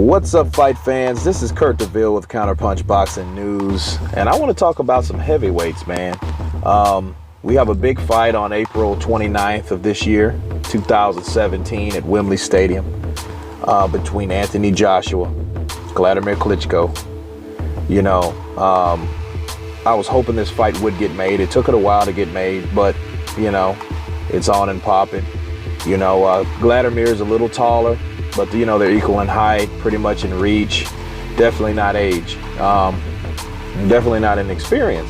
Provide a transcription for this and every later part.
What's up, fight fans? This is Kurt DeVille with Counterpunch Boxing News, and I want to talk about some heavyweights, man. We have a big fight on April 29th of this year, 2017, at Wembley Stadium between Anthony Joshua, Wladimir Klitschko. You know, I was hoping this fight would get made. It took it a while to get made, but, you know, it's on and popping. You know, Wladimir is a little taller, but, you know, they're equal in height, pretty much in reach. Definitely not age. Definitely not in experience.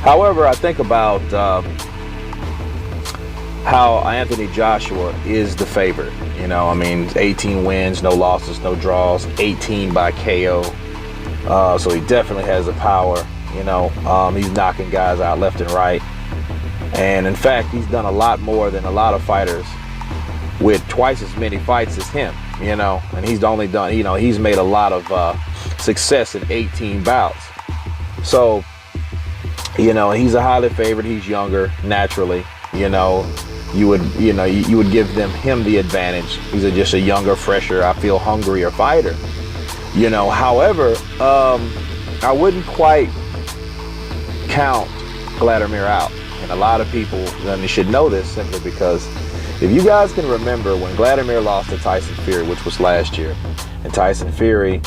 However, I think about how Anthony Joshua is the favorite. You know, I mean, 18 wins, no losses, no draws, 18 by KO. So he definitely has the power. You know, he's knocking guys out left and right. And in fact, he's done a lot more than a lot of fighters with twice as many fights as him, you know, and he's only done, you know, he's made a lot of success in 18 bouts. So, you know, he's a highly favored. He's younger, naturally. You know, you would give him the advantage. He's just a younger, fresher, I feel hungrier fighter. You know, however, I wouldn't quite count Wladimir out, and a lot of people should know this simply because if you guys can remember when Wladimir lost to Tyson Fury, which was last year, and Tyson Fury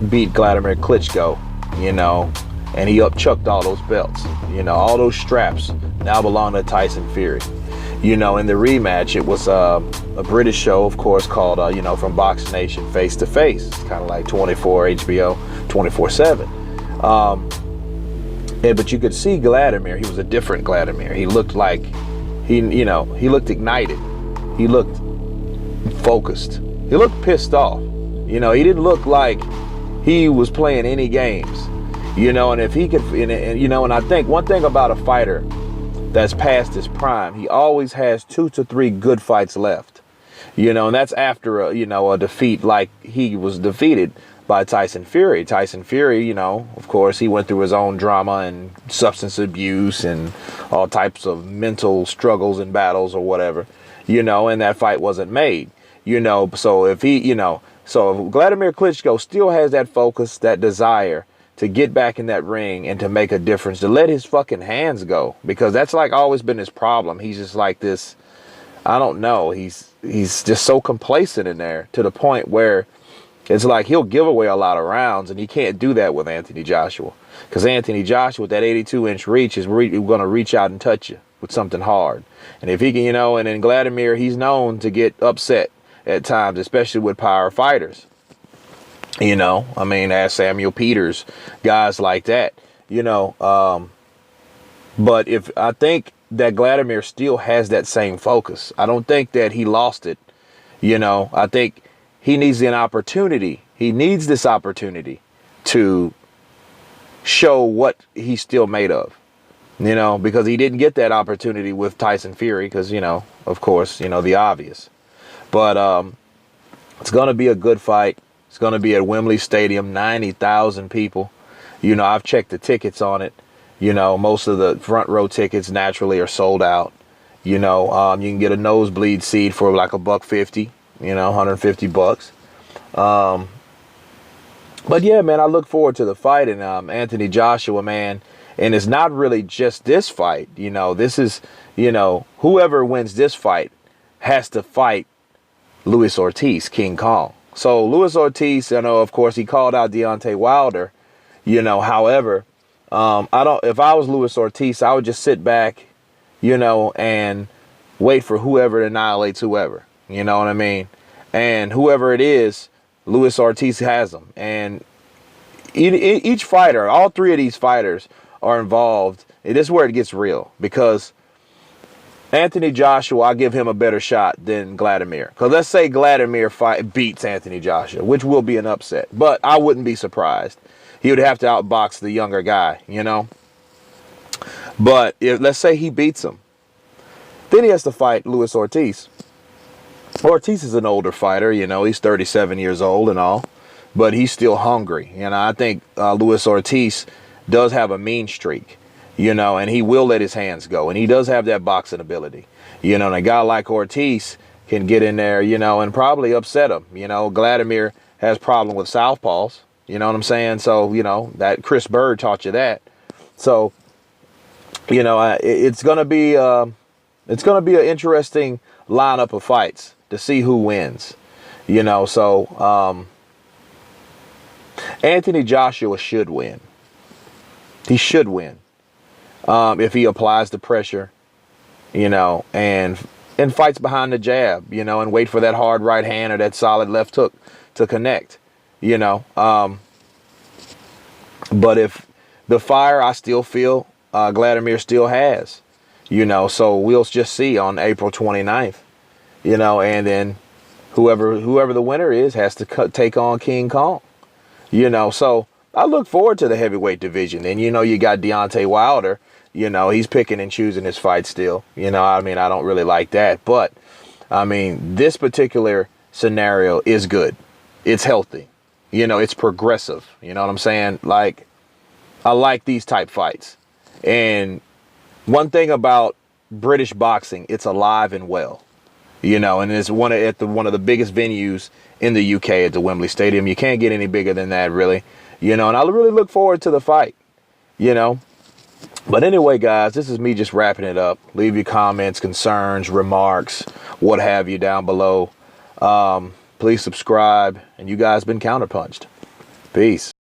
beat Wladimir Klitschko, you know, and he upchucked all those belts, you know, all those straps now belong to Tyson Fury. You know, in the rematch, it was a British show, of course, called, you know, From Box Nation, Face to Face. It's kind of like 24 HBO, 24/7. But you could see Wladimir. He was a different Wladimir. He looked like, he looked ignited. He looked focused. He looked pissed off. You know, he didn't look like he was playing any games. You know, and if he could, you know, and I think one thing about a fighter that's past his prime, he always has 2 to 3 good fights left. You know, and that's after a defeat like he was defeated by Tyson Fury. Tyson Fury, you know, of course, he went through his own drama and substance abuse and all types of mental struggles and battles or whatever, you know, and that fight wasn't made, you know. So if he, you know, so if Wladimir Klitschko still has that focus, that desire to get back in that ring and to make a difference, to let his fucking hands go, because that's like always been his problem. He's just like this, I don't know, he's just so complacent in there to the point where it's like he'll give away a lot of rounds, and he can't do that with Anthony Joshua. Because Anthony Joshua, with that 82-inch reach, is going to reach out and touch you with something hard. And if he can, you know, and then Wladimir, he's known to get upset at times, especially with power fighters. You know, I mean, ask Samuel Peters, guys like that, you know. But if I think that Wladimir still has that same focus. I don't think that he lost it. You know, I think he needs an opportunity. He needs this opportunity to show what he's still made of, you know, because he didn't get that opportunity with Tyson Fury because, you know, of course, you know, the obvious. But it's going to be a good fight. It's going to be at Wembley Stadium, 90,000 people. You know, I've checked the tickets on it. You know, most of the front row tickets naturally are sold out. You know, you can get a nosebleed seat for like $150. You know, $150. But yeah, man, I look forward to the fight. And Anthony Joshua, man, and it's not really just this fight. You know, this is, you know, whoever wins this fight has to fight Luis Ortiz, King Kong. So Luis Ortiz, you know, of course, he called out Deontay Wilder. You know, however, if I was Luis Ortiz, I would just sit back, you know, and wait for whoever annihilates whoever. You know what I mean? And whoever it is, Luis Ortiz has them. And each fighter, all 3 of these fighters are involved. This is where it gets real, because Anthony Joshua, I give him a better shot than Wladimir. Because let's say Wladimir beats Anthony Joshua, which will be an upset. But I wouldn't be surprised. He would have to outbox the younger guy, you know. But let's say he beats him, then he has to fight Luis Ortiz. Ortiz is an older fighter, you know, he's 37 years old and all, but he's still hungry. You know, I think Luis Ortiz does have a mean streak, you know, and he will let his hands go, and he does have that boxing ability. You know, and a guy like Ortiz, can get in there, you know, and probably upset him. You know, Wladimir has problem with southpaws. You know what I'm saying? So, you know, that Chris Bird taught you that. So, you know, it's gonna be an interesting lineup of fights to see who wins. You know, so Anthony Joshua should win. He should win if he applies the pressure, you know, and fights behind the jab, you know, and wait for that hard right hand or that solid left hook to connect, you know. But if the fire, I still feel Wladimir still has, you know, so we'll just see on April 29th, you know, and then whoever the winner is has to take on King Kong, you know. So I look forward to the heavyweight division. And, you know, you got Deontay Wilder. You know, he's picking and choosing his fight still. You know, I mean, I don't really like that. But, I mean, this particular scenario is good. It's healthy. You know, it's progressive. You know what I'm saying? Like, I like these type fights. And one thing about British boxing, it's alive and well. You know, and it's one of the biggest venues in the UK at the Wembley Stadium. You can't get any bigger than that, really. You know, and I really look forward to the fight, you know. But anyway, guys, this is me just wrapping it up. Leave your comments, concerns, remarks, what have you down below. Please subscribe. And you guys been counterpunched. Peace.